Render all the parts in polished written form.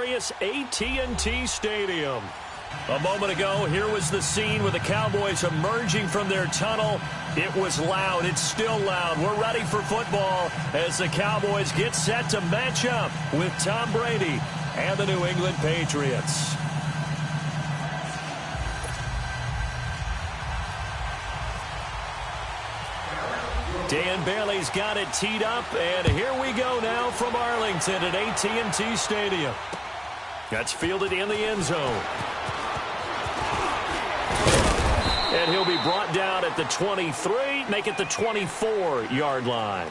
glorious AT&T Stadium. A moment ago, here was the scene with the Cowboys emerging from their tunnel. It was loud. It's still loud. We're ready for football as the Cowboys get set to match up with Tom Brady and the New England Patriots. Dan Bailey's got it teed up, and here we go now from Arlington at AT&T Stadium. That's fielded in the end zone. And he'll be brought down at the 23, make it the 24-yard line.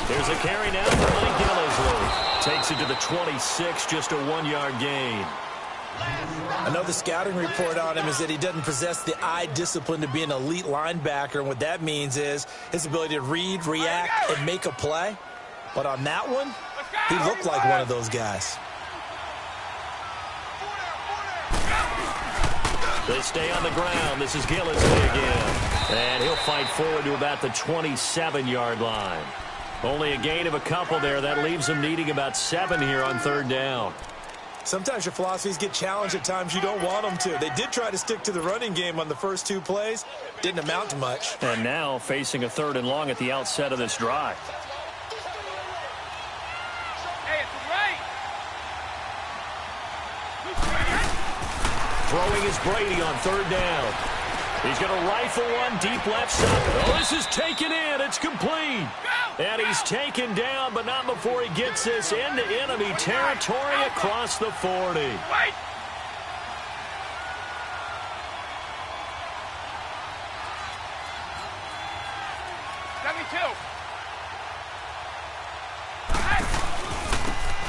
There's a carry now for Mike Gillislee. Takes it to the 26, just a 1-yard gain. I know the scouting report on him is that he doesn't possess the eye discipline to be an elite linebacker. And what that means is his ability to read, react, and make a play. But on that one, he looked like one of those guys. They stay on the ground. This is Gillislee again. And he'll fight forward to about the 27-yard line. Only a gain of a couple there. That leaves him needing about 7 here on third down. Sometimes your philosophies get challenged at times you don't want them to. They did try to stick to the running game on the first 2 plays. Didn't amount to much. And now facing a 3rd and long at the outset of this drive. Throwing is Brady on 3rd down. He's going to rifle one deep left side. Oh, this is taken in. It's complete. And he's taken down, but not before he gets this into enemy territory across the 40. Wait.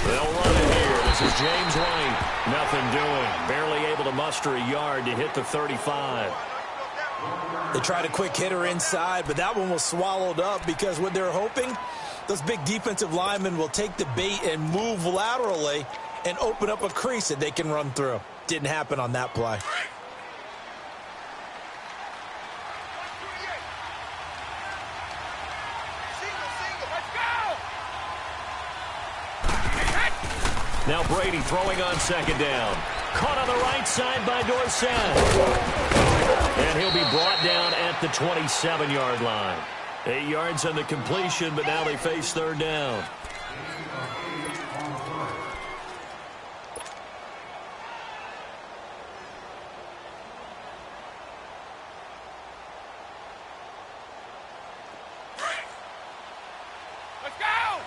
They'll run it here. This is James White. Nothing doing. Barely able to muster a yard to hit the 35. They tried a quick hitter inside, but that one was swallowed up because what they're hoping, those big defensive linemen will take the bait and move laterally and open up a crease that they can run through. Didn't happen on that play. Now Brady throwing on 2nd down. Caught on the right side by Dorsett. And he'll be brought down at the 27-yard line. 8 yards on the completion, but now they face 3rd down. Let's go!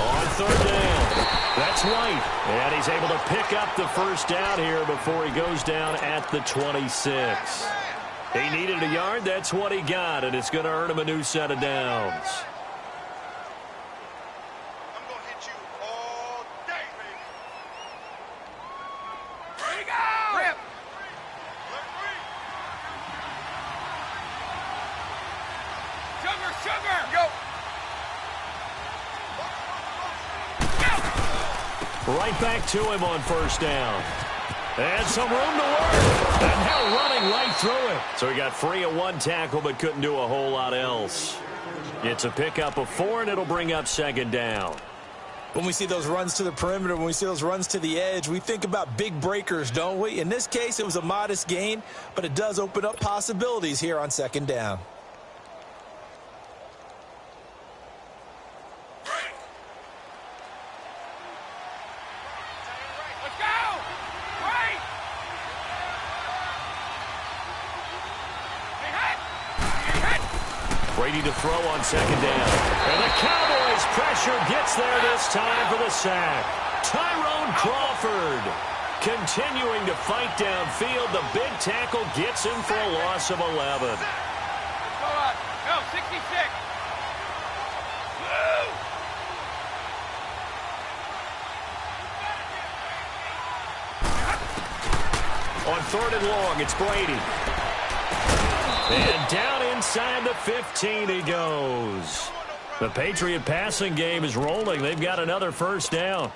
On 3rd down. That's White. And he's able to pick up the 1st down here before he goes down at the 26. He needed a yard. That's what he got, and it's going to earn him a new set of downs. I'm going to hit you all day, baby. Here we go! Rip! Sugar, sugar! Go! Right back to him on 1st down. And some room to work. And now running right through it. So he got free of 1 tackle but couldn't do a whole lot else. It's a pickup of 4, and it'll bring up 2nd down. When we see those runs to the perimeter, when we see those runs to the edge, we think about big breakers, don't we? In this case, it was a modest gain, but it does open up possibilities here on 2nd down. Brady to throw on 2nd down. And the Cowboys pressure gets there this time for the sack. Tyrone Crawford. Continuing to fight downfield, the big tackle gets him for a loss of 11. Let's go out. Go, 66. On 3rd and long, it's Brady. And down inside the 15 he goes. The Patriot passing game is rolling. They've got another first down.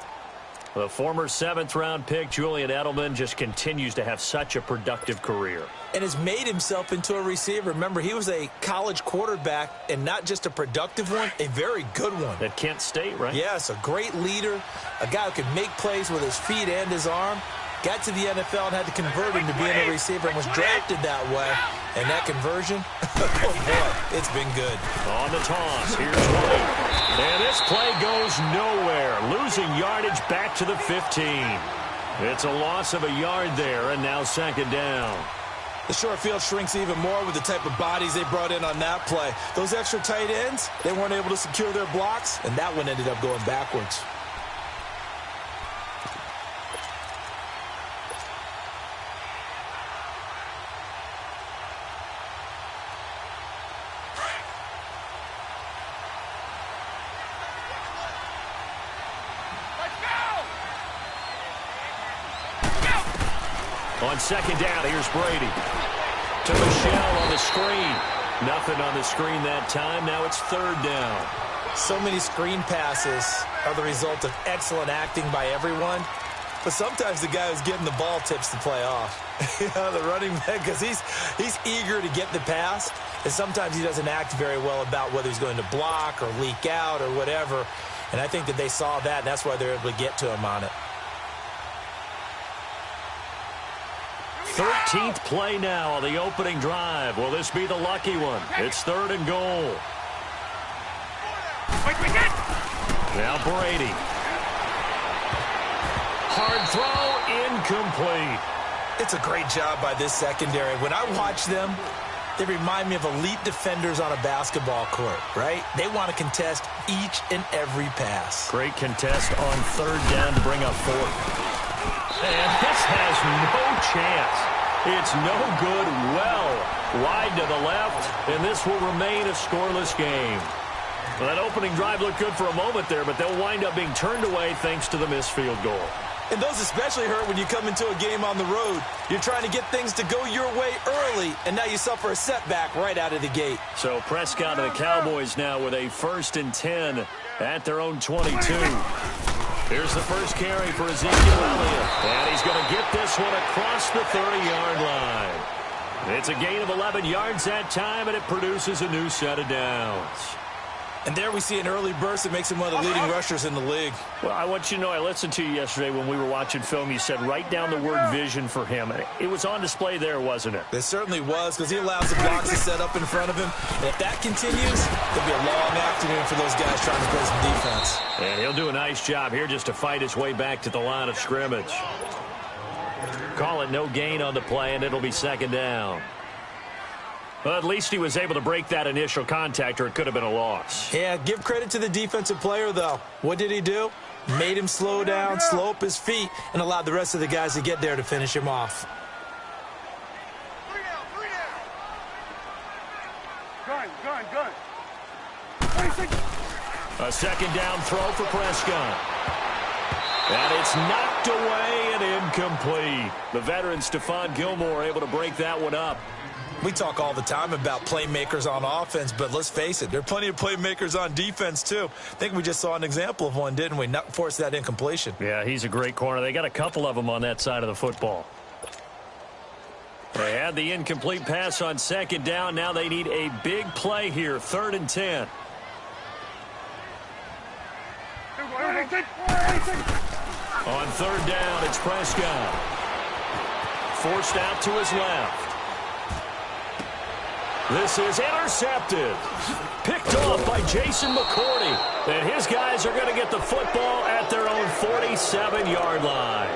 The former 7th-round pick, Julian Edelman, just continues to have such a productive career. And has made himself into a receiver. Remember, he was a college quarterback, and not just a productive one, a very good one. At Kent State, right? Yes, a great leader, a guy who could make plays with his feet and his arm. Got to the NFL and had to convert him to being a receiver and was drafted that way. And that conversion, oh boy, it's been good. On the toss, here's White. And this play goes nowhere. Losing yardage back to the 15. It's a loss of a yard there, and now 2nd down. The short field shrinks even more with the type of bodies they brought in on that play. Those extra tight ends, they weren't able to secure their blocks, and that one ended up going backwards. On 2nd down, here's Brady. To Michelle on the screen. Nothing on the screen that time. Now it's 3rd down. So many screen passes are the result of excellent acting by everyone. But sometimes the guy who's getting the ball tips the play off. The running back, because he's eager to get the pass. And sometimes he doesn't act very well about whether he's going to block or leak out or whatever. And I think that they saw that, and that's why they're able to get to him on it. 13th play now on the opening drive. Will this be the lucky one? It's 3rd and goal. Now Brady. Hard throw, incomplete. It's a great job by this secondary. When I watch them, they remind me of elite defenders on a basketball court, right? They want to contest each and every pass. Great contest on 3rd down to bring up 4th. And this has no chance. It's no good. Well wide to the left, and this will remain a scoreless game. Well, that opening drive looked good for a moment there, but they'll wind up being turned away thanks to the missed field goal. And those especially hurt when you come into a game on the road. You're trying to get things to go your way early, and now you suffer a setback right out of the gate. So Prescott and the Cowboys now with a 1st and 10 at their own 22. Here's the first carry for Ezekiel Elliott. And he's going to get this one across the 30-yard line. It's a gain of 11 yards that time, and it produces a new set of downs. And there we see an early burst that makes him one of the leading rushers in the league. Well, I want you to know, I listened to you yesterday when we were watching film. You said write down the word vision for him. It was on display there, wasn't it? It certainly was, because he allows the blocks to set up in front of him. And if that continues, it'll be a long afternoon for those guys trying to play some defense. And he'll do a nice job here just to fight his way back to the line of scrimmage. Call it no gain on the play, and it'll be 2nd down. Well, at least he was able to break that initial contact, or it could have been a loss. Yeah, give credit to the defensive player, though. What did he do? Made him slow down, slow up his feet, and allowed the rest of the guys to get there to finish him off. 3 down. Good. A 2nd down throw for Prescott. And it's knocked away and incomplete. The veteran Stephon Gilmore able to break that one up. We talk all the time about playmakers on offense, but let's face it, there are plenty of playmakers on defense, too. I think we just saw an example of one, didn't we? Not force that incompletion. Yeah, he's a great corner. They got a couple of them on that side of the football. They had the incomplete pass on 2nd down. Now they need a big play here, 3rd and 10. On 3rd down, it's Prescott. Forced out to his left. This is intercepted. Picked off by Jason McCourty. And his guys are going to get the football at their own 47-yard line.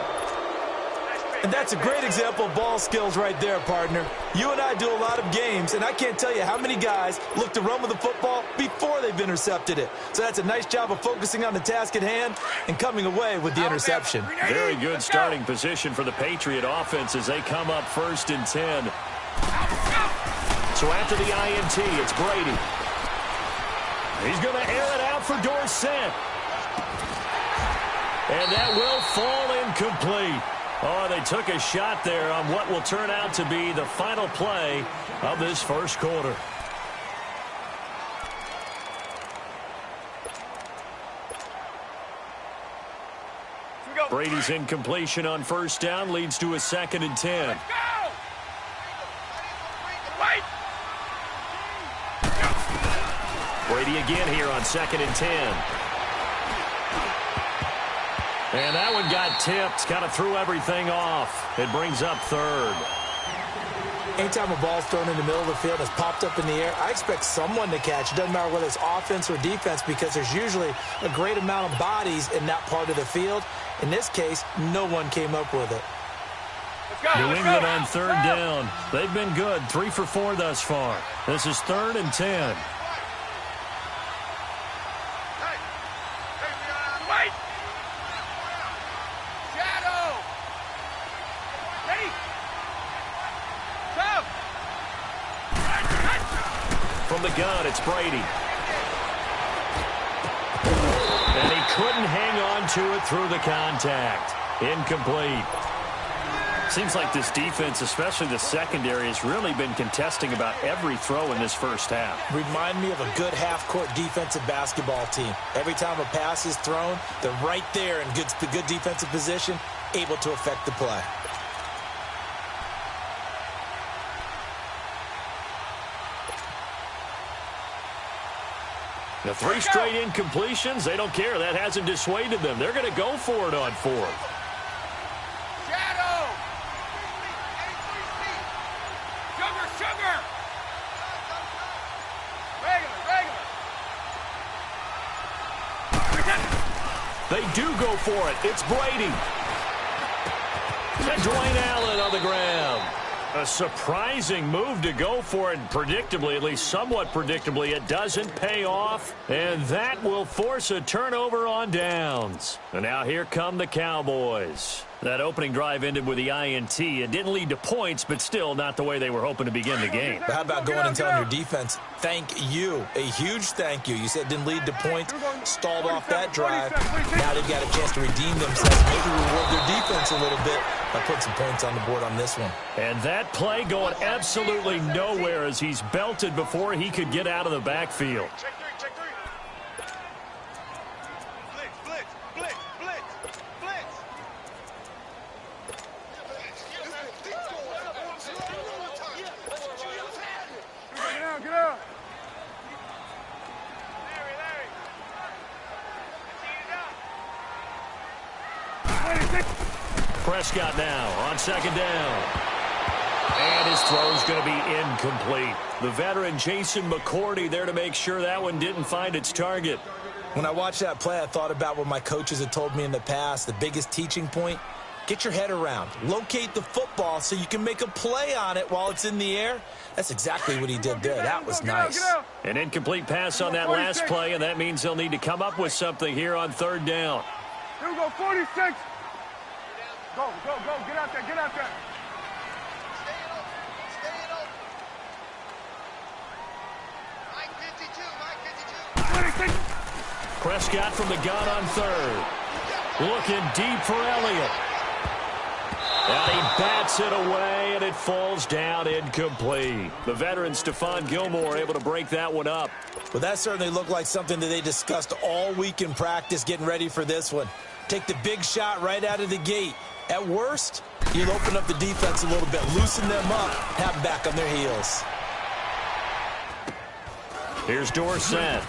And that's a great example of ball skills right there, partner. You and I do a lot of games, and I can't tell you how many guys look to run with the football before they've intercepted it. So that's a nice job of focusing on the task at hand and coming away with the interception. Very good starting position for the Patriot offense as they come up 1st and 10. So after the INT, it's Brady. He's going to air it out for Dorsett. And that will fall incomplete. Oh, they took a shot there on what will turn out to be the final play of this first quarter. Brady's incompletion on 1st down leads to a 2nd and 10. Brady again here on 2nd and 10. And that one got tipped, kind of threw everything off. It brings up 3rd. Anytime a ball's thrown in the middle of the field and it's popped up in the air, I expect someone to catch. It doesn't matter whether it's offense or defense because there's usually a great amount of bodies in that part of the field. In this case, no one came up with it. New England on 3rd down. They've been good, 3 for 4 thus far. This is 3rd and 10. From the gun, it's Brady. And he couldn't hang on to it through the contact. Incomplete. Seems like this defense, especially the secondary, has really been contesting about every throw in this first half. Remind me of a good half-court defensive basketball team. Every time a pass is thrown, they're right there in the good defensive position, able to affect the play. The 3 straight incompletions, they don't care. That hasn't dissuaded them. They're going to go for it on 4th. Sugar! Regular! They do go for it. It's Brady. And Dwayne Allen on the ground. A surprising move to go for it. Predictably, at least somewhat predictably, it doesn't pay off. And that will force a turnover on downs. And now here come the Cowboys. That opening drive ended with the INT. It didn't lead to points, but still not the way they were hoping to begin the game. But how about going and telling your defense, thank you, a huge thank you. You said it didn't lead to points, stalled off that drive. Now they've got a chance to redeem themselves, maybe reward their defense a little bit by putting some points on the board on this one. And that play going absolutely nowhere as he's belted before he could get out of the backfield. Check 3, check 3. Blitz. Get out. Larry. Prescott now on 2nd down. And his throw's going to be incomplete. The veteran Jason McCourty there to make sure that one didn't find its target. When I watched that play, I thought about what my coaches had told me in the past. The biggest teaching point, get your head around. Locate the football so you can make a play on it while it's in the air. That's exactly what he did there. That was nice. An incomplete pass on that last play, and that means they'll need to come up with something here on 3rd down. Here we go, 46. Go. Get out there. Stay it open. Mike 52. Prescott from the gun on 3rd. Looking deep for Elliott. And he bats it away, and it falls down incomplete. The veteran Stephon Gilmore able to break that one up. Well, that certainly looked like something that they discussed all week in practice getting ready for this one. Take the big shot right out of the gate. At worst, you'll open up the defense a little bit, loosen them up, have them back on their heels. Here's Dorsett.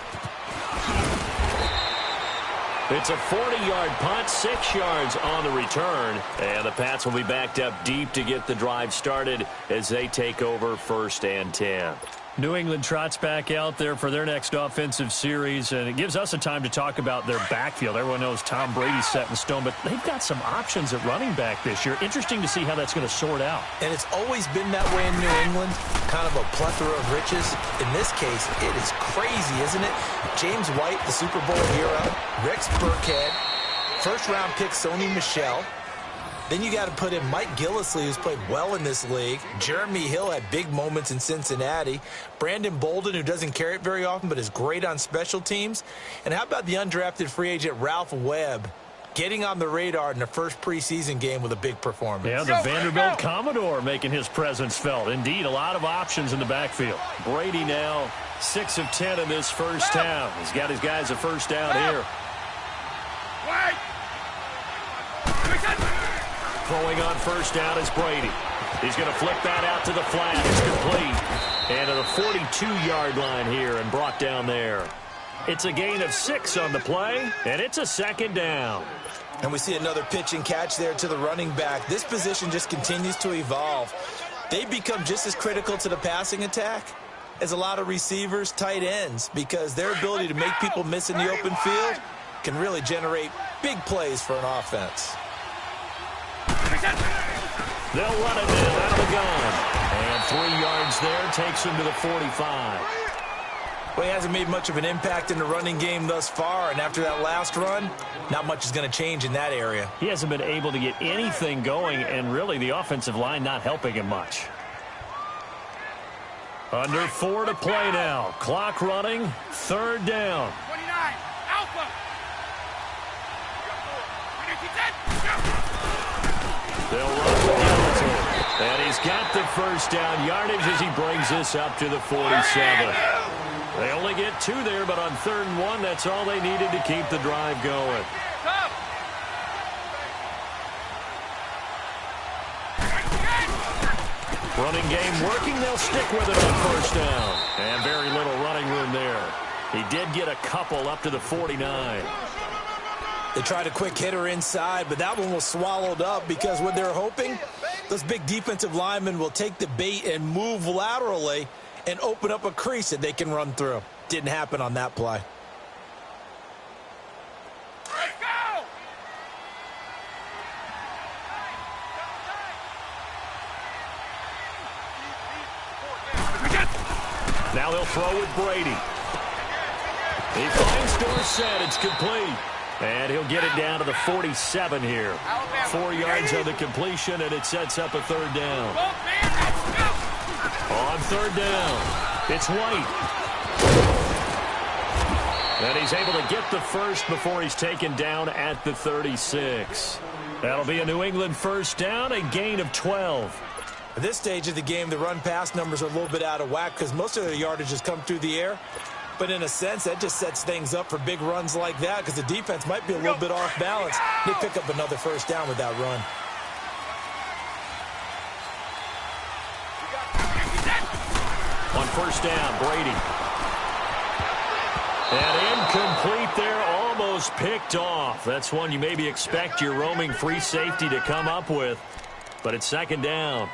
It's a 40-yard punt, 6 yards on the return. And the Pats will be backed up deep to get the drive started as they take over 1st and 10. New England trots back out there for their next offensive series, and it gives us a time to talk about their backfield. Everyone knows Tom Brady's set in stone, but they've got some options at running back this year. Interesting to see how that's going to sort out. And it's always been that way in New England, kind of a plethora of riches. In this case, it is crazy, isn't it? James White, the Super Bowl hero, Rex Burkhead, first-round pick Sony Michel. Then you got to put in Mike Gillislee, who's played well in this league. Jeremy Hill had big moments in Cincinnati. Brandon Bolden, who doesn't carry it very often, but is great on special teams. And how about the undrafted free agent Ralph Webb, getting on the radar in the first preseason game with a big performance? Yeah, the Vanderbilt Commodore making his presence felt. Indeed, a lot of options in the backfield. Brady now 6 of 10 in this first half. He's got his guys a first down here. Throwing on first down is Brady. He's going to flip that out to the flat. It's complete. And to the 42-yard line here and brought down there. It's a gain of 6 on the play, and it's a second down. And we see another pitch and catch there to the running back. This position just continues to evolve. They become just as critical to the passing attack as a lot of receivers, tight ends, because their ability to make people miss in the open field can really generate big plays for an offense. They'll run it now out of the gun. And 3 yards there takes him to the 45. Well, he hasn't made much of an impact in the running game thus far, and after that last run, not much is going to change in that area. He hasn't been able to get anything going, and really the offensive line not helping him much. Under 4 to play now. Clock running. Third down. 29, Alpha. They'll run with Hamilton. And he's got the first down yardage as he brings this up to the 47. They only get 2 there, but on 3rd and 1, that's all they needed to keep the drive going. Running game working. They'll stick with it on first down. And very little running room there. He did get a couple up to the 49. They tried a quick hitter inside, but that one was swallowed up because what they're hoping, those big defensive linemen will take the bait and move laterally and open up a crease that they can run through. Didn't happen on that play. Let's go! Now they'll throw with Brady. He finds Dorsett. It's complete. And he'll get it down to the 47 here. 4 yards on the completion, and it sets up a 3rd down. On 3rd down, it's White. And he's able to get the first before he's taken down at the 36. That'll be a New England first down, a gain of 12. At this stage of the game, the run-pass numbers are a little bit out of whack because most of their yardage has come through the air. But in a sense, that just sets things up for big runs like that because the defense might be a little bit off balance. They pick up another first down with that run. On first down, Brady. And incomplete there, almost picked off. That's one you maybe expect your roaming free safety to come up with. But it's 2nd down.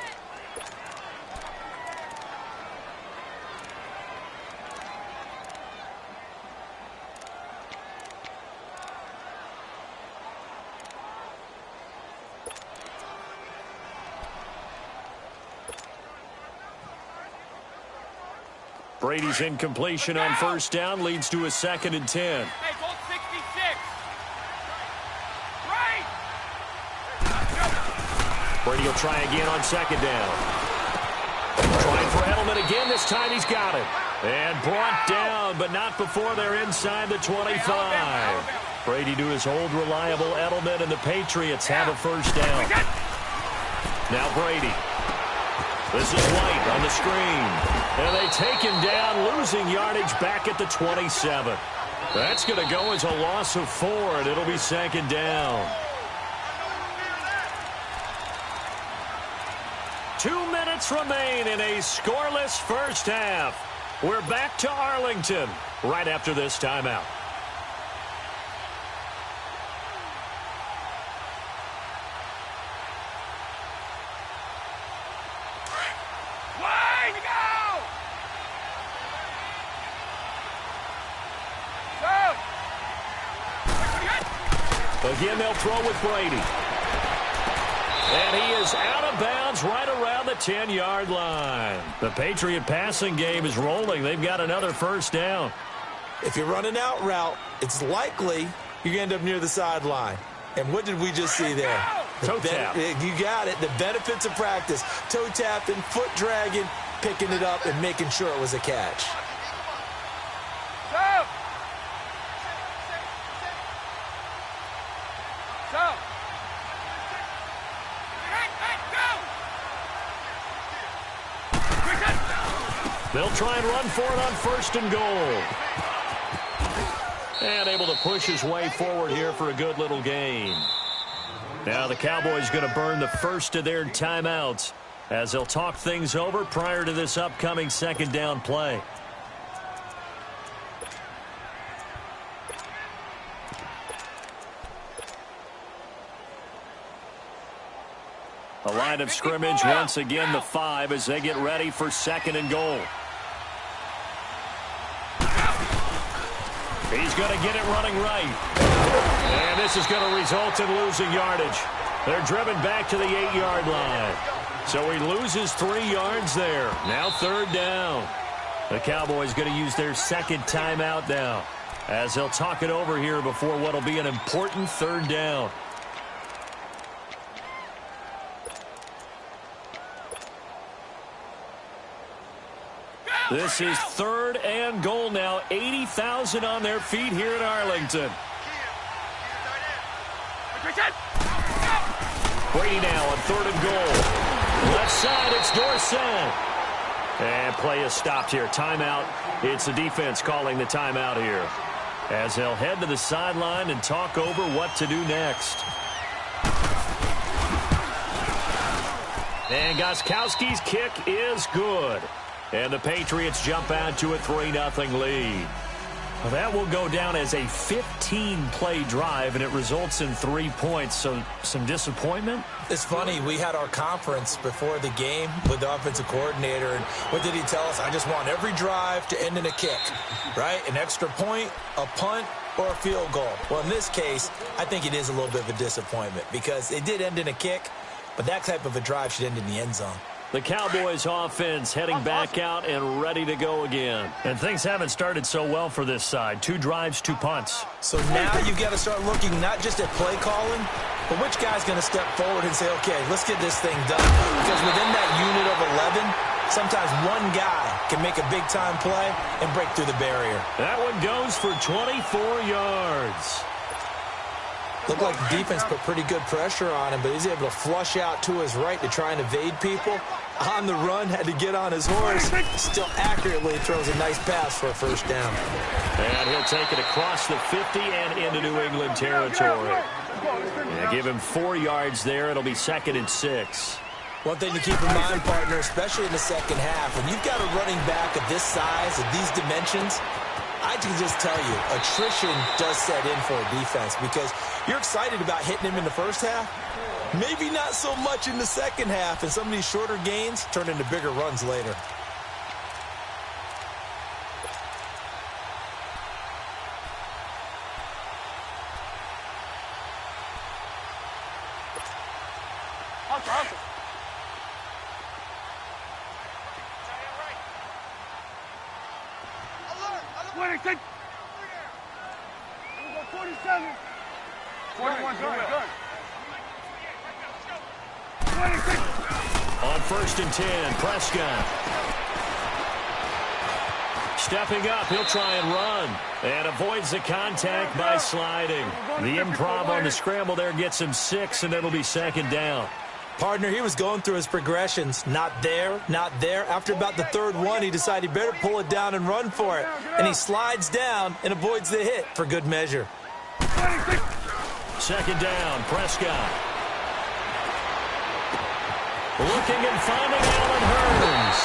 Brady's incompletion on first down leads to a 2nd and 10. Hey, goal 66. Right. Brady will try again on 2nd down. Trying for Edelman again. This time he's got it. And brought down, but not before they're inside the 25. Brady to his old reliable Edelman, and the Patriots have a first down. Now Brady. This is White on the screen. And they take him down, losing yardage back at the 27. That's going to go as a loss of 4, and it'll be 2nd down. 2 minutes remain in a scoreless first half. We're back to Arlington right after this timeout. Again, they'll throw with Brady. And he is out of bounds right around the 10-yard line. The Patriot passing game is rolling. They've got another first down. If you're running out route, it's likely you're going to end up near the sideline. And what did we just see there? Toe tap. You got it. The benefits of practice. Toe tapping, foot dragging, picking it up, and making sure it was a catch. Stop! Stop! They'll try and run for it on first and goal. And able to push his way forward here for a good little gain. Now the Cowboys going to burn the first of their timeouts as they'll talk things over prior to this upcoming second down play. A line of scrimmage once again the 5 as they get ready for second and goal. He's going to get it running right. And this is going to result in losing yardage. They're driven back to the 8-yard line. So he loses 3 yards there. Now third down. The Cowboys going to use their second timeout now as they'll talk it over here before what will be an important third down. This is third and goal now. 80,000 on their feet here in Arlington. Brady now on third and goal. Left side, it's Dorsett. And play is stopped here. Timeout. It's the defense calling the timeout here as they'll head to the sideline and talk over what to do next. And Gostkowski's kick is good. And the Patriots jump out to a 3-0 lead. Well, that will go down as a 15-play drive, and it results in 3 points. So some disappointment? It's funny. We had our conference before the game with the offensive coordinator, and what did he tell us? I just want every drive to end in a kick, right? An extra point, a punt, or a field goal. Well, in this case, I think it is a little bit of a disappointment because it did end in a kick, but that type of a drive should end in the end zone. The Cowboys offense heading back out and ready to go again. And things haven't started so well for this side. 2 drives, 2 punts. So now you've got to start looking not just at play calling, but which guy's going to step forward and say, okay, let's get this thing done. Because within that unit of 11, sometimes one guy can make a big-time play and break through the barrier. That one goes for 24 yards. Looked like the defense put pretty good pressure on him, but he's able to flush out to his right to try and evade people. On the run, had to get on his horse. Still accurately throws a nice pass for a first down. And he'll take it across the 50 and into New England territory. Yeah, give him 4 yards there. It'll be 2nd and 6. One thing to keep in mind, partner, especially in the second half, when you've got a running back of this size, of these dimensions, I can just tell you, attrition does set in for a defense because you're excited about hitting him in the first half. Maybe not so much in the second half, and some of these shorter gains turn into bigger runs later. Awesome. 26. 47. 41. Good. 26. On 1st and 10, Prescott. Stepping up, he'll try and run. And avoids the contact by sliding. The improv on the scramble there gets him 6, and it'll be 2nd down. Partner, he was going through his progressions. Not there, not there. After about the 3rd one, he decided he better pull it down and run for it. And he slides down and avoids the hit for good measure. 2nd down, Prescott. Looking and finding Allen Hurns.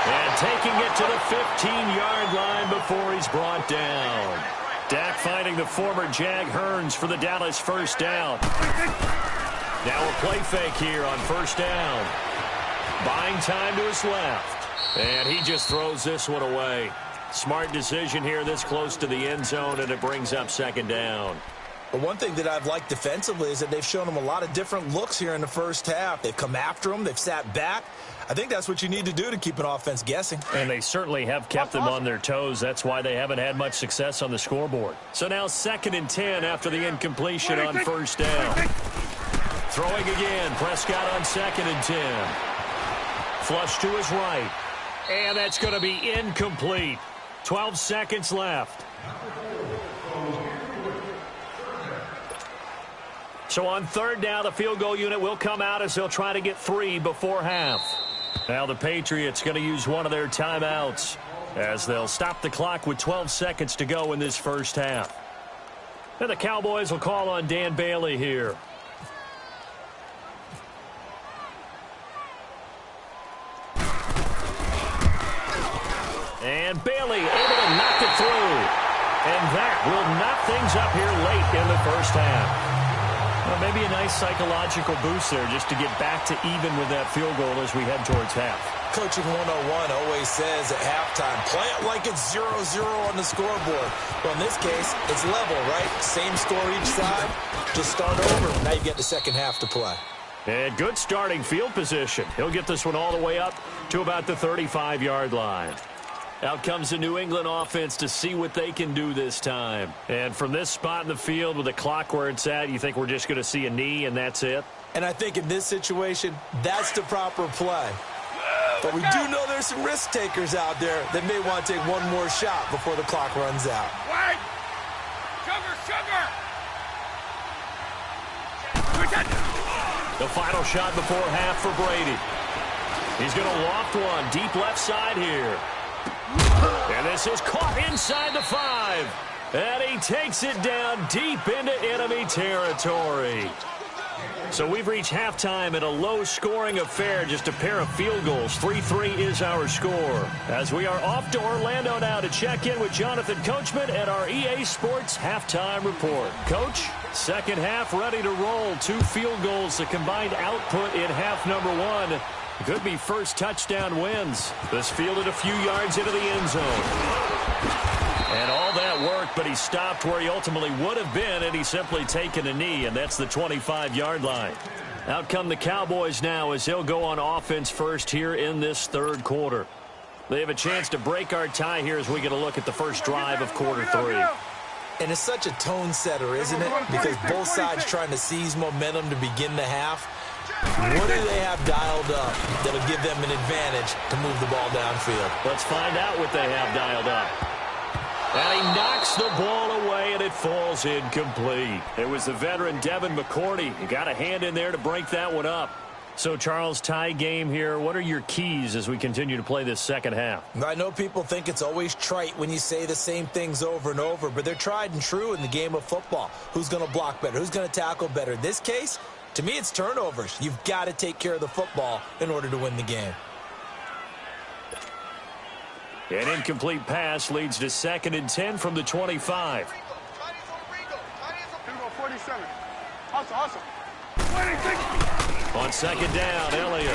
And taking it to the 15-yard line before he's brought down. Dak finding the former Jag Hurns for the Dallas first down. Now a play fake here on 1st down. Buying time to his left. And he just throws this one away. Smart decision here this close to the end zone, and it brings up 2nd down. But one thing that I've liked defensively is that they've shown them a lot of different looks here in the first half. They've come after them. They've sat back. I think that's what you need to do to keep an offense guessing. And they certainly have kept them on their toes. That's why they haven't had much success on the scoreboard. So now 2nd and 10 after the incompletion on first down. Throwing again. Prescott on 2nd and 10. Flush to his right. And that's going to be incomplete. 12 seconds left. So on 3rd down, the field goal unit will come out as they'll try to get 3 before half. Now the Patriots going to use one of their timeouts as they'll stop the clock with 12 seconds to go in this first half. And the Cowboys will call on Dan Bailey here. And Bailey able to knock it through. And that will knock things up here late in the first half. Well, maybe a nice psychological boost there just to get back to even with that field goal as we head towards half. Coaching 101 always says at halftime, play it like it's 0-0 on the scoreboard. Well, in this case, it's level, right? Same score each side. Just start over. Now you get the second half to play. And good starting field position. He'll get this one all the way up to about the 35-yard line. Out comes the New England offense to see what they can do this time. And from this spot in the field with the clock where it's at, you think we're just going to see a knee and that's it? And I think in this situation, that's the proper play. But we do know there's some risk takers out there that may want to take one more shot before the clock runs out. Wait! Sugar! The final shot before half for Brady. He's going to loft one deep left side here. And this is caught inside the 5. And he takes it down deep into enemy territory. So we've reached halftime in a low-scoring affair, just a pair of field goals. 3-3 is our score. As we are off to Orlando now to check in with Jonathan Coachman at our EA Sports Halftime Report. Coach, second half ready to roll. 2 field goals, the combined output in half number 1. Could be first touchdown wins. This fielded a few yards into the end zone. And all that worked, but he stopped where he ultimately would have been, and he's simply taken a knee, and that's the 25-yard line. Out come the Cowboys now as they'll go on offense first here in this third quarter. They have a chance to break our tie here as we get a look at the first drive of quarter 3. And it's such a tone setter, isn't it? Because both sides trying to seize momentum to begin the half. What do they have dialed up that'll give them an advantage to move the ball downfield? Let's find out what they have dialed up. And he knocks the ball away, and it falls incomplete. It was the veteran Devin McCourty. He got a hand in there to break that one up. So, Charles, tie game here. What are your keys as we continue to play this second half? I know people think it's always trite when you say the same things over and over, but they're tried and true in the game of football. Who's going to block better? Who's going to tackle better? In this case, to me, it's turnovers. You've got to take care of the football in order to win the game. An incomplete pass leads to 2nd and 10 from the 25. 47. Hustle. 26. On second down, Elliott.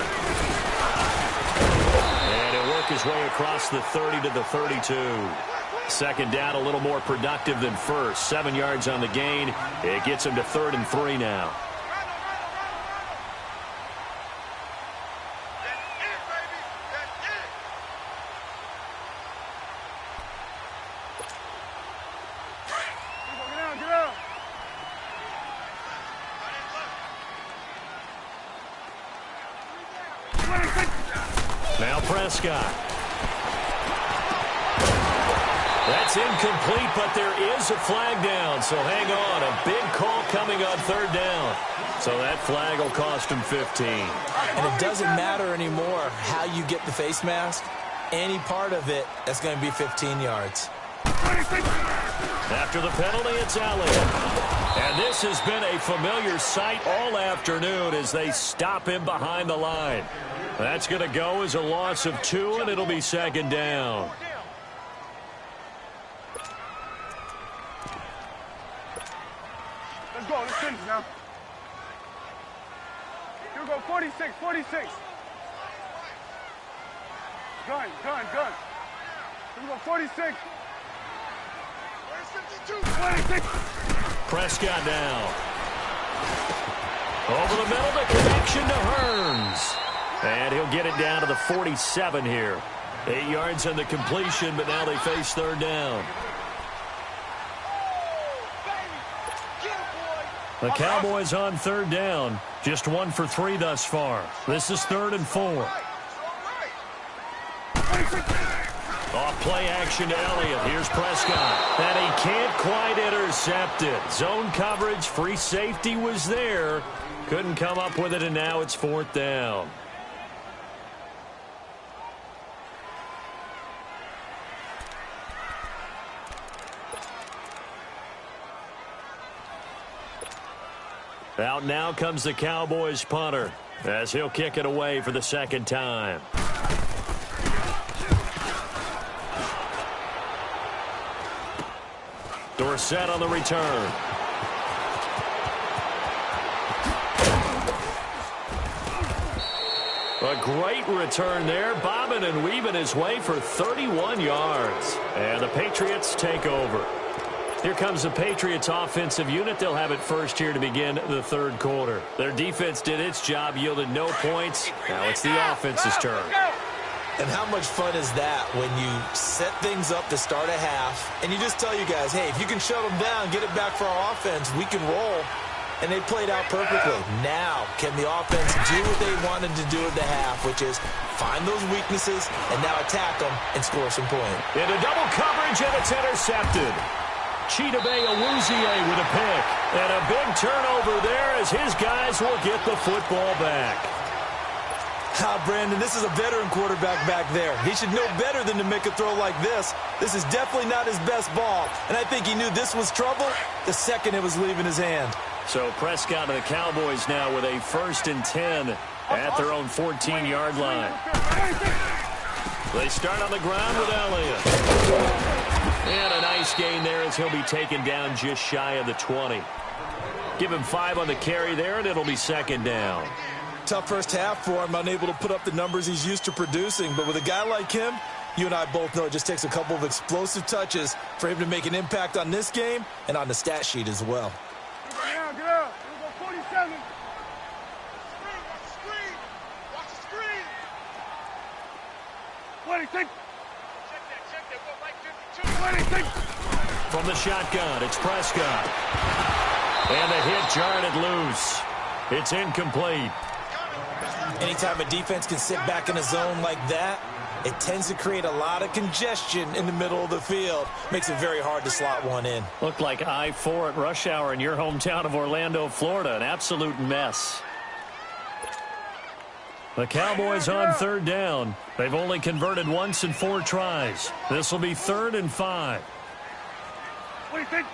And he'll work his way across the 30 to the 32. Second down, a little more productive than first. 7 yards on the gain. It gets him to 3rd and 3 now. Now Prescott. That's incomplete, but there is a flag down, so hang on. A big call coming on 3rd down. So that flag will cost him 15. And it doesn't matter anymore how you get the face mask. Any part of it, that's going to be 15 yards. After the penalty, it's Elliott. And this has been a familiar sight all afternoon as they stop him behind the line. That's going to go as a loss of 2, and it'll be 2nd down. Let's go. Let's finish now. Here we go. 46. Gun. Here we go. 46. 26. Prescott now. Over the middle, the connection to Hearns. And he'll get it down to the 47 here. 8 yards on the completion, but now they face third down. The Cowboys on third down. Just 1 for 3 thus far. This is 3rd and 4. Off play action to Elliott. Here's Prescott. And he can't quite intercept it. Zone coverage, free safety was there. Couldn't come up with it, and now it's 4th down. Out now comes the Cowboys punter as he'll kick it away for the 2nd time. Dorsett on the return. A great return there, bobbing and weaving his way for 31 yards. And the Patriots take over. Here comes the Patriots offensive unit. They'll have it first here to begin the 3rd quarter. Their defense did its job, yielded no points. Now it's the offense's turn. And how much fun is that when you set things up to start a half and you just tell you guys, hey, if you can shut them down, get it back for our offense, we can roll. And they played out perfectly. Now, can the offense do what they wanted to do at the half, which is find those weaknesses and now attack them and score some points. Into double coverage, and it's intercepted. Chidobe Awuzie with a pick. And a big turnover there as his guys will get the football back. Brandon, this is a veteran quarterback back there. He should know better than to make a throw like this. This is definitely not his best ball. And I think he knew this was trouble the second it was leaving his hand. So Prescott and the Cowboys now with a 1st and 10 at their own 14-yard line. They start on the ground with Elliott. And a nice gain there as he'll be taken down just shy of the 20. Give him 5 on the carry there, and it'll be 2nd down. Tough first half for him, unable to put up the numbers he's used to producing. But with a guy like him, you and I both know it just takes a couple of explosive touches for him to make an impact on this game and on the stat sheet as well. Get out. Here we go, 47. Watch the screen. 26. Check that. Go right 52. 26. From the shotgun, it's Prescott. And the hit jarred it loose. It's incomplete. Anytime a defense can sit back in a zone like that, it tends to create a lot of congestion in the middle of the field. Makes it very hard to slot one in. Looked like I-4 at rush hour in your hometown of Orlando, Florida. An absolute mess. The Cowboys on 3rd down. They've only converted once in 4 tries. This will be 3rd and 5. 26.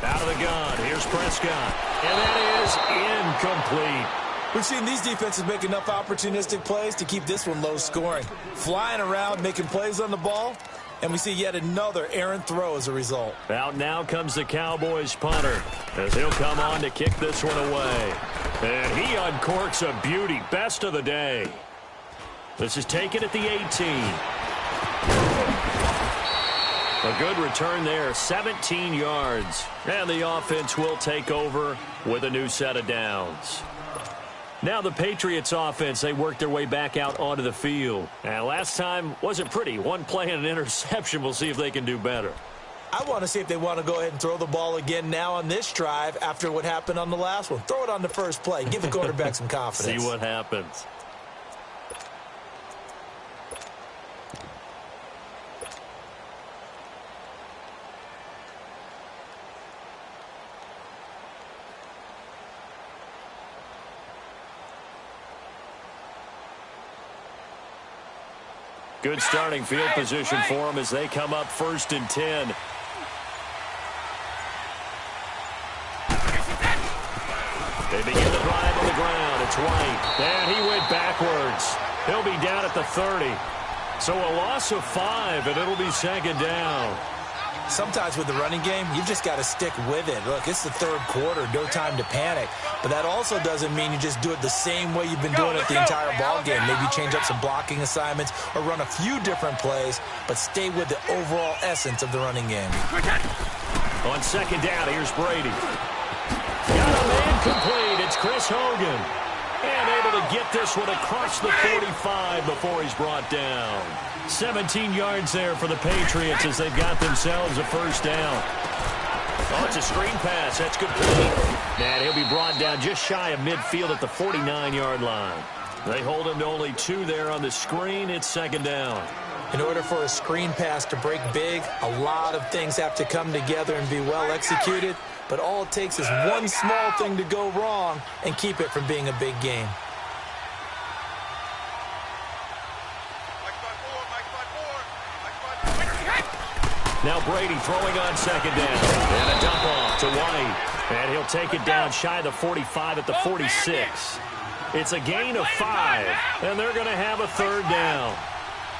Out of the gun. Here's Prescott. And that is incomplete. We've seen these defenses make enough opportunistic plays to keep this one low scoring. Flying around, making plays on the ball, and we see yet another errant throw as a result. Out now comes the Cowboys punter as he'll come on to kick this one away. And he uncorks a beauty. Best of the day. This is taken at the 18. A good return there, 17 yards. And the offense will take over with a new set of downs. Now the Patriots offense, they worked their way back out onto the field. And last time wasn't pretty. One play and an interception. We'll see if they can do better. I want to see if they want to go ahead and throw the ball again now on this drive after what happened on the last one. Throw it on the first play. Give the quarterback some confidence. See what happens. Good starting field position for them as they come up 1st and 10. They begin the drive on the ground. It's White. And he went backwards. He'll be down at the 30. So a loss of 5, and it'll be 2nd down. Sometimes with the running game, you've just got to stick with it. Look, it's the 3rd quarter, no time to panic. But that also doesn't mean you just do it the same way you've been doing it the entire ball game. Maybe change up some blocking assignments or run a few different plays, but stay with the overall essence of the running game. On second down, here's Brady. Got a man complete. It's Chris Hogan. And able to get this one across the 45 before he's brought down. 17 yards there for the Patriots as they've got themselves a first down. Oh, it's a screen pass. That's good play. And he'll be brought down just shy of midfield at the 49-yard line. They hold him to only 2 there on the screen. It's second down. In order for a screen pass to break big, a lot of things have to come together and be well executed. But all it takes is one small thing to go wrong and keep it from being a big game. Now Brady throwing on second down. And a dump off to White. And he'll take it down shy of the 45 at the 46. It's a gain of 5. And they're going to have a third down.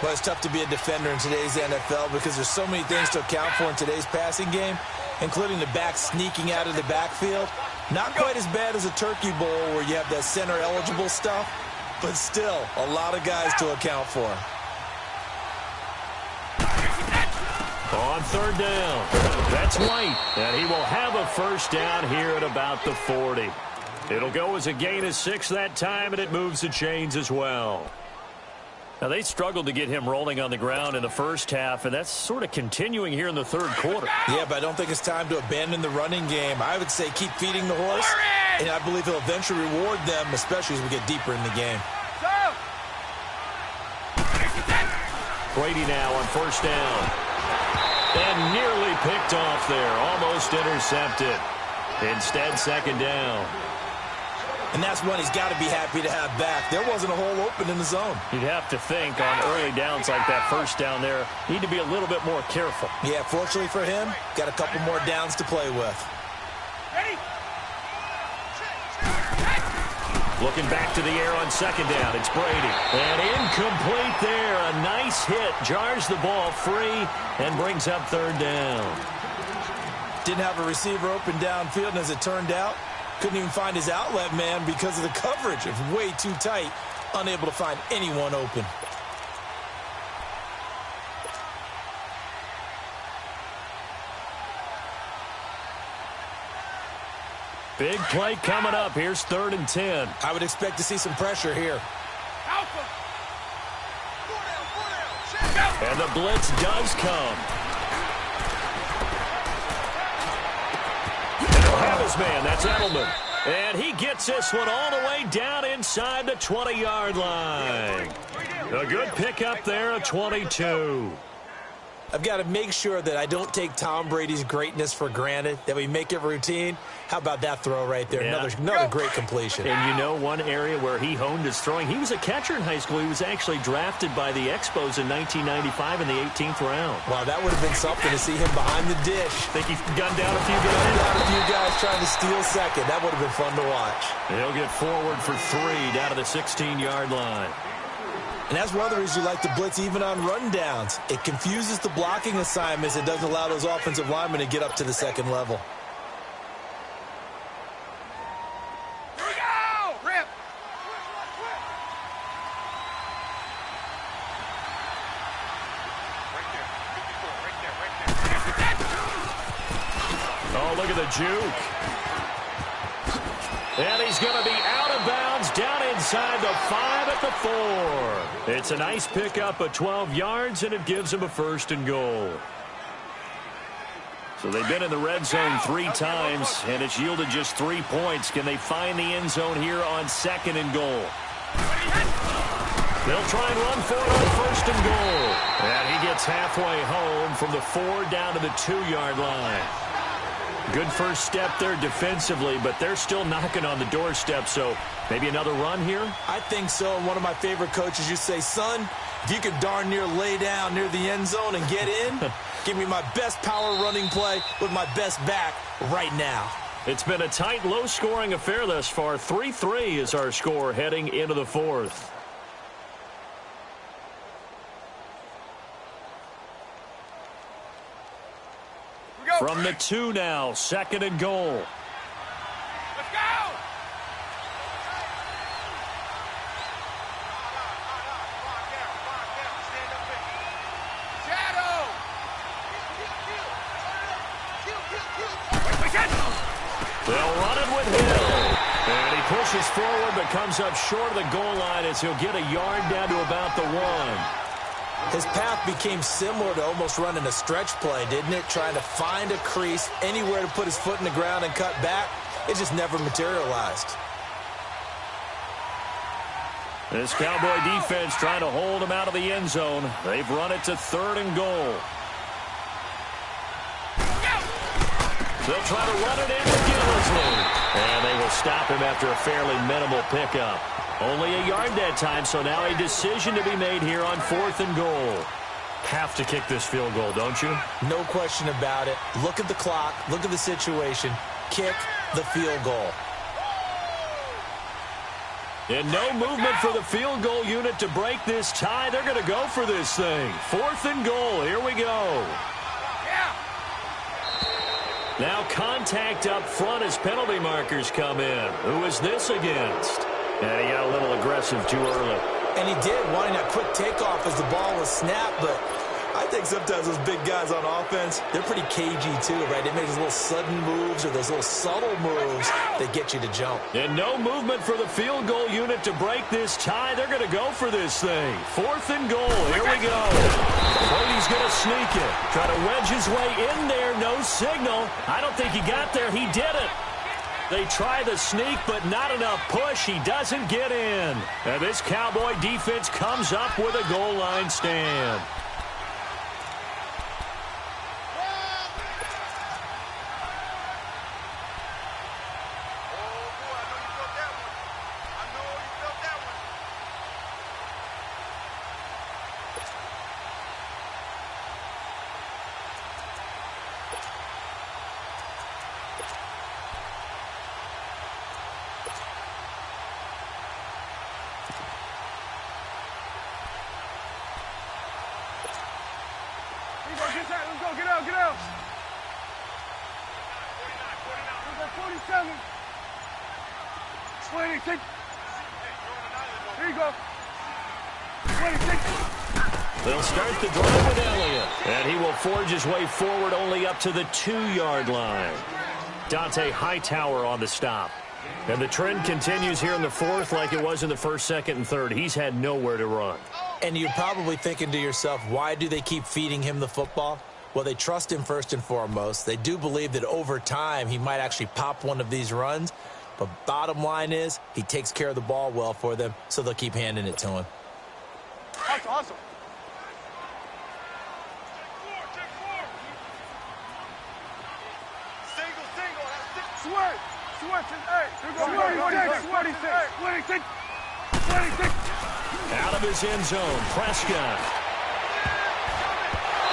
Well, it's tough to be a defender in today's NFL because there's so many things to account for in today's passing game, including the back sneaking out of the backfield. Not quite as bad as a turkey bowl where you have that center-eligible stuff, but still a lot of guys to account for. On third down, that's White, and he will have a first down here at about the 40. It'll go as a gain of 6 that time, and it moves the chains as well. Now, they struggled to get him rolling on the ground in the first half, and that's sort of continuing here in the third quarter. Yeah, but I don't think it's time to abandon the running game. I would say keep feeding the horse, and I believe he'll eventually reward them, especially as we get deeper in the game. Brady now on first down. And nearly picked off there, almost intercepted. Instead, second down. And that's one he's got to be happy to have back. There wasn't a hole open in the zone. You'd have to think on early downs like that first down there, need to be a little bit more careful. Yeah, fortunately for him, got a couple more downs to play with. Ready? Looking back to the air on second down, it's Brady. And incomplete there. A nice hit. Jars the ball free and brings up third down. Didn't have a receiver open downfield, and as it turned out, couldn't even find his outlet man because of the coverage. It was way too tight, unable to find anyone open. Big play coming up. Here's 3rd and 10. I would expect to see some pressure here. And the blitz does come. And he'll have his man. That's Edelman. And he gets this one all the way down inside the 20-yard line. A good pickup there, a 22. I've got to make sure that I don't take Tom Brady's greatness for granted, that we make it routine. How about that throw right there? Yeah. Another great completion. And you know one area where he honed his throwing, he was a catcher in high school. He was actually drafted by the Expos in 1995 in the 18th round. Wow, that would have been something to see him behind the dish. Think he's gunned down a few guys? Got a few guys trying to steal second. That would have been fun to watch. He'll get forward for 3 down to the 16-yard line. And that's one of the reasons you like to blitz even on rundowns. It confuses the blocking assignments. It doesn't allow those offensive linemen to get up to the second level. Here we go! Rip! Oh, look at the juke. And he's going to be out of bounds down inside the 5 at the 4. It's a nice pickup of 12 yards, and it gives him a 1st and goal. So they've been in the red zone 3 times, and it's yielded just 3 points. Can they find the end zone here on 2nd and goal? They'll try and run for it on 1st and goal. And he gets halfway home from the 4 down to the 2-yard line. Good first step there defensively, but they're still knocking on the doorstep, so maybe another run here? I think so. And one of my favorite coaches used to say, son, if you could darn near lay down near the end zone and get in, give me my best power running play with my best back right now. It's been a tight, low-scoring affair thus far. 3-3 is our score heading into the 4th. From the 2 now, 2nd and goal. Let's go! Shadow! They'll run it with Hill. And he pushes forward but comes up short of the goal line as he'll get a yard down to about the 1. His path became similar to almost running a stretch play, didn't it? Trying to find a crease, anywhere to put his foot in the ground and cut back. It just never materialized. This Cowboy defense trying to hold him out of the end zone. They've run it to 3rd and goal. They'll try to run it in to Gillisley. And they will stop him after a fairly minimal pickup. Only a yard that time, so now a decision to be made here on 4th and goal. Have to kick this field goal, don't you? No question about it. Look at the clock. Look at the situation. Kick the field goal. And no movement for the field goal unit to break this tie. They're going to go for this thing. 4th and goal. Here we go. Now contact up front as penalty markers come in. Who is this against? And he got a little aggressive too early. And he did, wanting that quick takeoff as the ball was snapped, but I think sometimes those big guys on offense, they're pretty cagey too, right? They make those little sudden moves or those little subtle moves that get you to jump. And no movement for the field goal unit to break this tie. They're going to go for this thing. 4th and goal. Here we go. Brady's going to sneak it. Try to wedge his way in there. No signal. I don't think he got there. He did it. They try the sneak, but not enough push. He doesn't get in. And this Cowboy defense comes up with a goal line stand. Let's go, get out, get out. Let's go, 47. 26. Here you go. 26. They'll start the drive with Elliott. And he will forge his way forward only up to the 2-yard line. Dante Hightower on the stop. And the trend continues here in the 4th like it was in the 1st, 2nd, and 3rd. He's had nowhere to run. And you're probably thinking to yourself, why do they keep feeding him the football? Well, they trust him first and foremost. They do believe that over time he might actually pop one of these runs. But bottom line is he takes care of the ball well for them, so they'll keep handing it to him. That's awesome. Switch. Switch. Hey, here goes 26. 26. Out of his end zone, Prescott.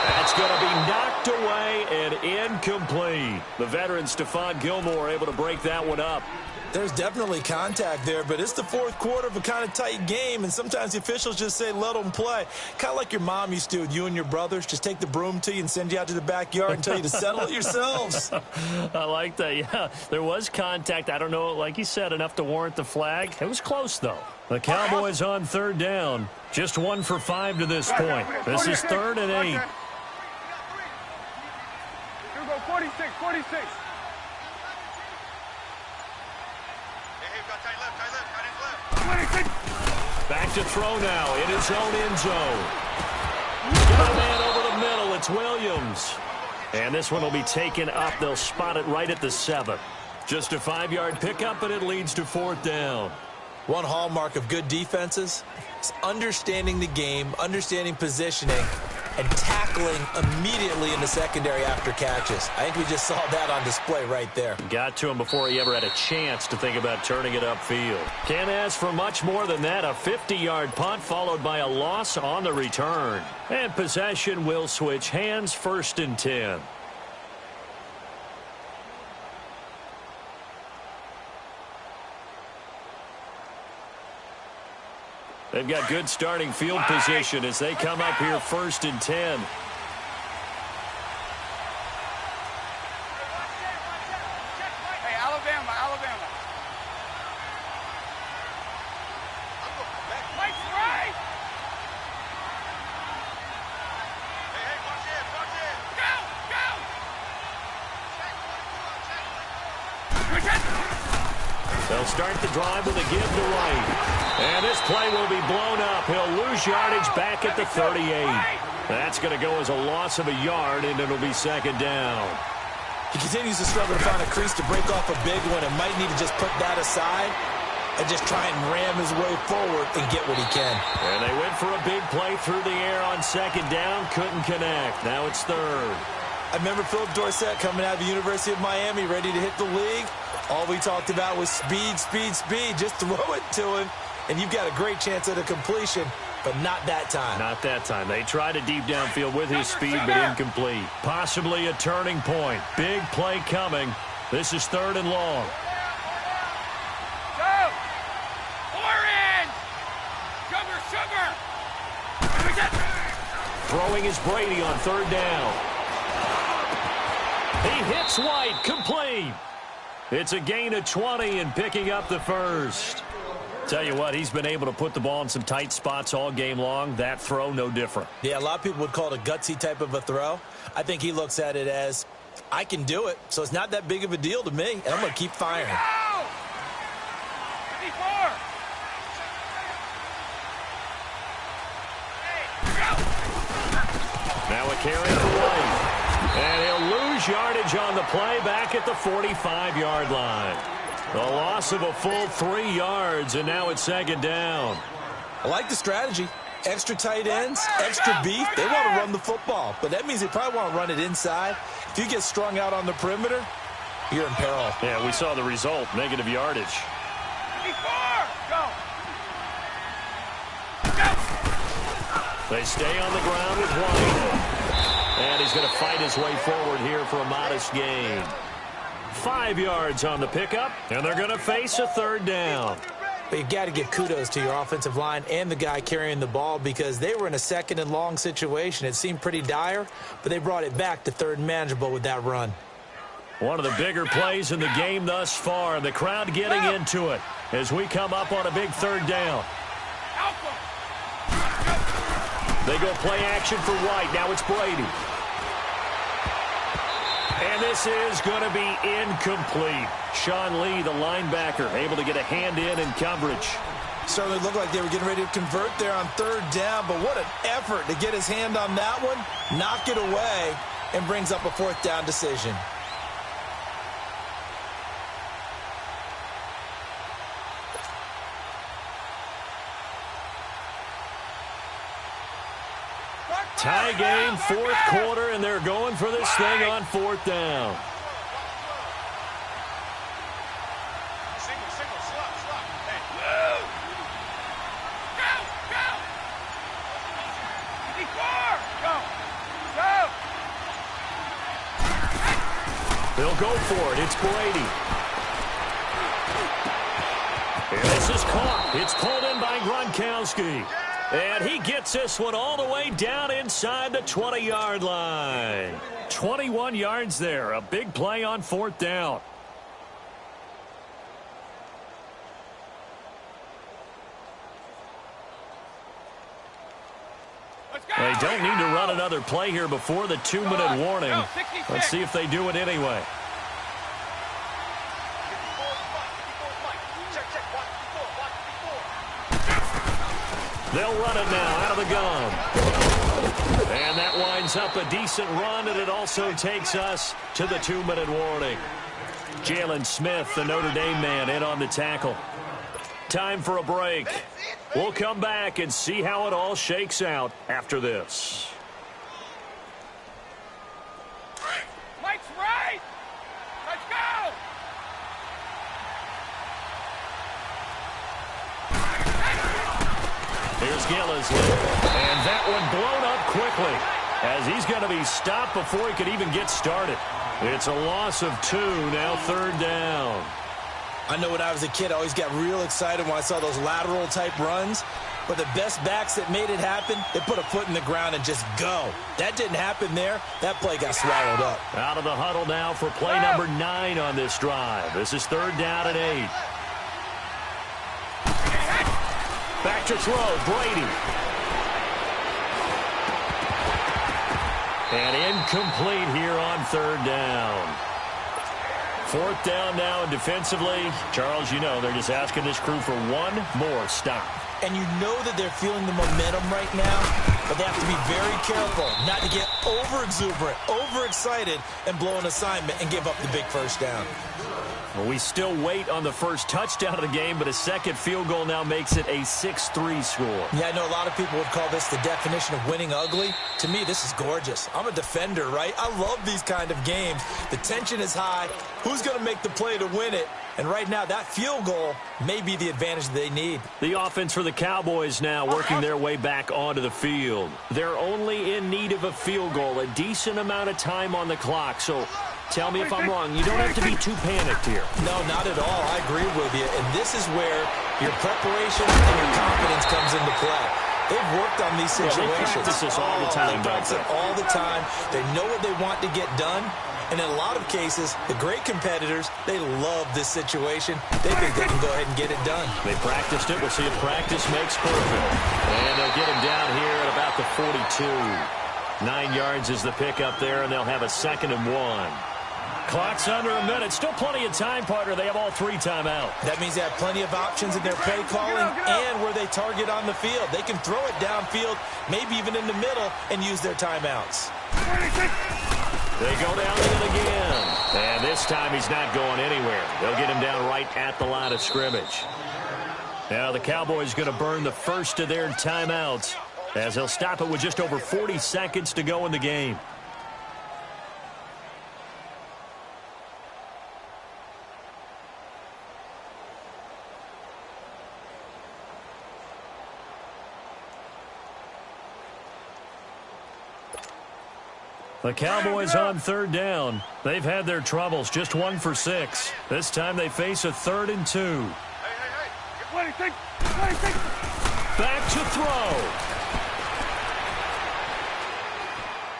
That's going to be knocked away and incomplete. The veteran Stephon Gilmore able to break that one up. There's definitely contact there, but it's the 4th quarter of a kind of tight game, and sometimes the officials just say, let them play. Kind of like your mom used to with you and your brothers. Just take the broom to you and send you out to the backyard and tell you to settle it yourselves. I like that, yeah. There was contact. I don't know, like you said, enough to warrant the flag. It was close, though. The Cowboys on 3rd down. Just 1 for 5 to this point. This is 3rd and 8. Here we go, 46. Back to throw now in his own end zone. Got a man over the middle. It's Williams. And this one will be taken up. They'll spot it right at the 7. Just a 5-yard pickup, and it leads to 4th down. One hallmark of good defenses is understanding the game, understanding positioning, and tackling immediately in the secondary after catches. I think we just saw that on display right there. Got to him before he ever had a chance to think about turning it upfield. Can't ask for much more than that. A 50-yard punt followed by a loss on the return. And possession will switch hands, 1st and 10. They've got good starting field position as they come up here 1st and 10. Hey, Alabama. Mike's right. Hey, watch it. Go. start the drive with a give to White. And this play will be blown up. He'll lose yardage back at the 38. That's going to go as a loss of a yard, and it'll be second down. He continues to struggle to find a crease to break off a big one and might need to just put that aside and just try and ram his way forward and get what he can. And they went for a big play through the air on second down. Couldn't connect. Now it's third. I remember Philip Dorsett coming out of the University of Miami ready to hit the league. All we talked about was speed, speed, speed. Just throw it to him, and you've got a great chance at a completion, but not that time. Not that time. They tried a deep downfield with his speed, but incomplete. Possibly a turning point. Big play coming. This is third and long. Go! Orange! Sugar! Throwing is Brady on third down. He hits White. Complete. It's a gain of 20 and picking up the first. Tell you what, he's been able to put the ball in some tight spots all game long. That throw, no different. Yeah, a lot of people would call it a gutsy type of a throw. I think he looks at it as, I can do it, so it's not that big of a deal to me, and I'm going to keep firing. Now a carry for White. And he'll lose yardage on the play back at the 45-yard line. A loss of a full 3 yards, and now it's second down. I like the strategy. Extra tight ends, extra beef. They want to run the football, but that means they probably want to run it inside. If you get strung out on the perimeter, you're in peril. Yeah, we saw the result, negative yardage. They stay on the ground with White. And he's going to fight his way forward here for a modest gain. 5 yards on the pickup, and they're going to face a third down. But you've got to give kudos to your offensive line and the guy carrying the ball because they were in a second and long situation. It seemed pretty dire, but they brought it back to third and manageable with that run. One of the bigger plays in the game thus far, and the crowd getting into it as we come up on a big third down. They go play action for White. Now it's Brady. And this is going to be incomplete. Sean Lee, the linebacker, able to get a hand in coverage. Certainly looked like they were getting ready to convert there on third down, but what an effort to get his hand on that one, knock it away, and brings up a fourth down decision. Tie game, fourth quarter, and they're going for this thing on fourth down. They'll go for it. It's Brady. And this is caught. It's pulled in by Gronkowski. And he gets this one all the way down inside the 20-yard line. 21 yards there. A big play on fourth down. They don't need to run another play here before the 2-minute warning. Let's see if they do it anyway. They'll run it now out of the gun. And that winds up a decent run, and it also takes us to the 2-minute warning. Jalen Smith, the Notre Dame man, in on the tackle. Time for a break. We'll come back and see how it all shakes out after this. Mike's right! Let's go! Here's Gillisley. And that one blown up quickly as he's going to be stopped before he could even get started. It's a loss of 2, now third down. I know when I was a kid, I always got real excited when I saw those lateral-type runs. But the best backs that made it happen, they put a foot in the ground and just go. That didn't happen there. That play got swallowed up. Out of the huddle now for play number 9 on this drive. This is third down and 8. Back to throw, Brady. And incomplete here on third down. 4th down now, and defensively, Charles, you know, they're just asking this crew for one more stop. And you know that they're feeling the momentum right now, but they have to be very careful not to get over-exuberant, over-excited, and blow an assignment and give up the big first down. Well, we still wait on the first touchdown of the game, but a second field goal now makes it a 6-3 score. Yeah, I know a lot of people would call this the definition of winning ugly. To me, this is gorgeous. I'm a defender, right? I love these kind of games. The tension is high. Who's going to make the play to win it? And right now, that field goal may be the advantage they need. The offense for the Cowboys now working their way back onto the field. They're only in need of a field goal, a decent amount of time on the clock. So tell me if I'm wrong. You don't have to be too panicked here. No, not at all. I agree with you. And this is where your preparation and your confidence comes into play. They've worked on these situations. They practice this all the time. They practice it all the time. They know what they want to get done. And in a lot of cases, the great competitors, they love this situation. They think they can go ahead and get it done. They practiced it. We'll see if practice makes perfect. And they'll get him down here at about the 42. 9 yards is the pickup there, and they'll have a 2nd and 1. Clock's under a minute. Still plenty of time, partner. They have all 3 timeouts. That means they have plenty of options in their play calling and where they target on the field. They can throw it downfield, maybe even in the middle, and use their timeouts. They go down it again. And this time he's not going anywhere. They'll get him down right at the line of scrimmage. Now the Cowboys going to burn the first of their timeouts as they'll stop it with just over 40 seconds to go in the game. The Cowboys on 3rd down. They've had their troubles, just 1 for 6. This time they face a 3rd and 2. Back to throw.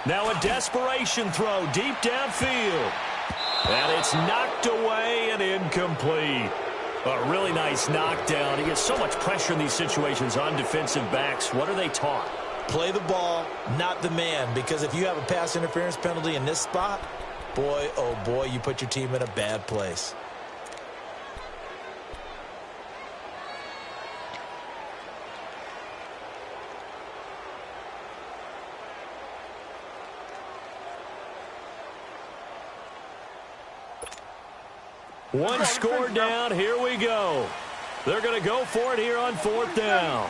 Now a desperation throw deep downfield. And it's knocked away and incomplete. A really nice knockdown. He gets so much pressure in these situations on defensive backs. What are they taught? Play the ball, not the man, because if you have a pass interference penalty in this spot, boy, oh boy, you put your team in a bad place. One score down. Here we go. They're going to go for it here on 4th down.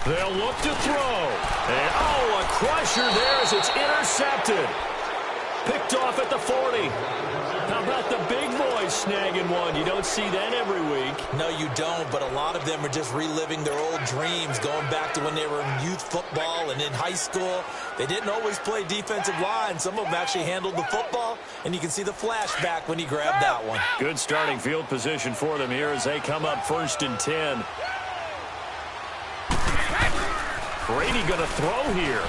They'll look to throw. And, oh, a crusher there as it's intercepted. Picked off at the 40. How about the big boys snagging one? You don't see that every week. No, you don't, but a lot of them are just reliving their old dreams, going back to when they were in youth football and in high school. They didn't always play defensive line. Some of them actually handled the football, and you can see the flashback when he grabbed that one. Good starting field position for them here as they come up 1st and 10. Brady going to throw here.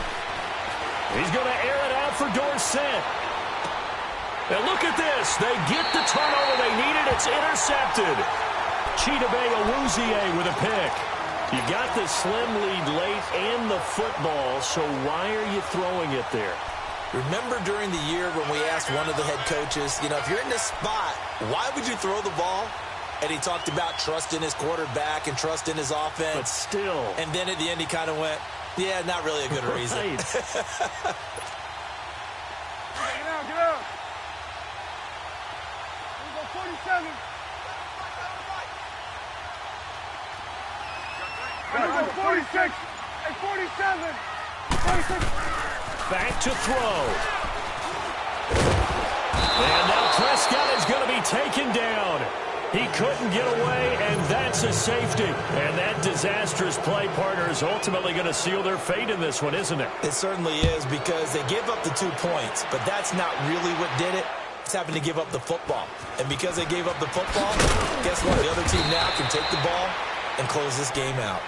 He's going to air it out for Dorsett. And look at this. They get the turnover they needed. It's intercepted. Chidobe Awuzie with a pick. You got the slim lead late and the football, so why are you throwing it there? Remember during the year when we asked one of the head coaches, you know, if you're in this spot, why would you throw the ball? And he talked about trust in his quarterback and trust in his offense. But still. And then at the end he kind of went, yeah, not really a good reason. Right. Get out. 47. 46. And 47. 46. Back to throw. And now Prescott is going to be taken down. He couldn't get away, and that's a safety. And that disastrous play, partner, is ultimately going to seal their fate in this one, isn't it? It certainly is, because they gave up the 2 points, but that's not really what did it. It's happened to give up the football. And because they gave up the football, guess what? The other team now can take the ball and close this game out.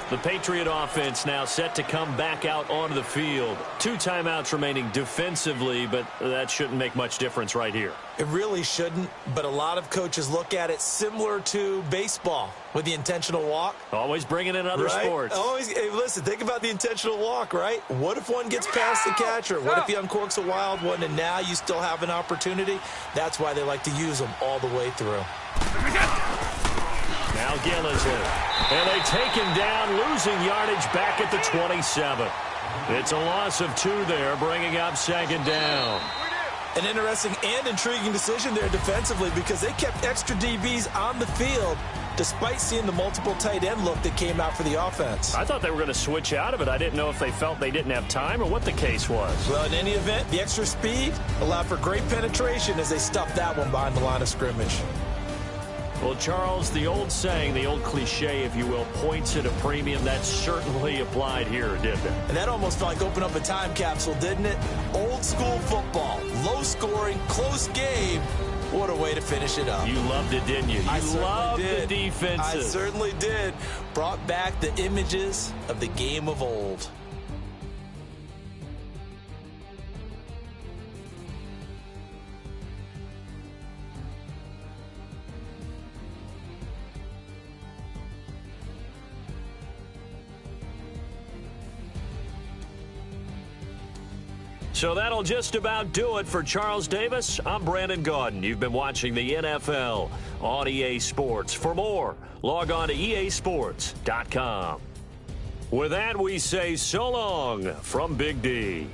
The Patriot offense now set to come back out onto the field. 2 timeouts remaining defensively, but that shouldn't make much difference right here. It really shouldn't, but a lot of coaches look at it similar to baseball with the intentional walk. Always bringing in other sports. Always. Hey, listen, think about the intentional walk, right? What if one gets past the catcher? What if he uncorks a wild one and now you still have an opportunity? That's why they like to use them all the way through. Now Gill is in. And they take him down, losing yardage back at the 27. It's a loss of 2 there, bringing up 2nd down. An interesting and intriguing decision there defensively because they kept extra DBs on the field despite seeing the multiple tight end look that came out for the offense. I thought they were going to switch out of it. I didn't know if they felt they didn't have time or what the case was. Well, in any event, the extra speed allowed for great penetration as they stuffed that one behind the line of scrimmage. Well, Charles, the old saying, the old cliche, if you will, points at a premium, that certainly applied here, didn't it? And that almost felt like opening up a time capsule, didn't it? Old school football, low scoring, close game. What a way to finish it up. You loved it, didn't you? I You loved did. the defenses. I certainly did. Brought back the images of the game of old. So that'll just about do it for Charles Davis. I'm Brandon Gaudin. You've been watching the NFL on EA Sports. For more, log on to easports.com. With that, we say so long from Big D.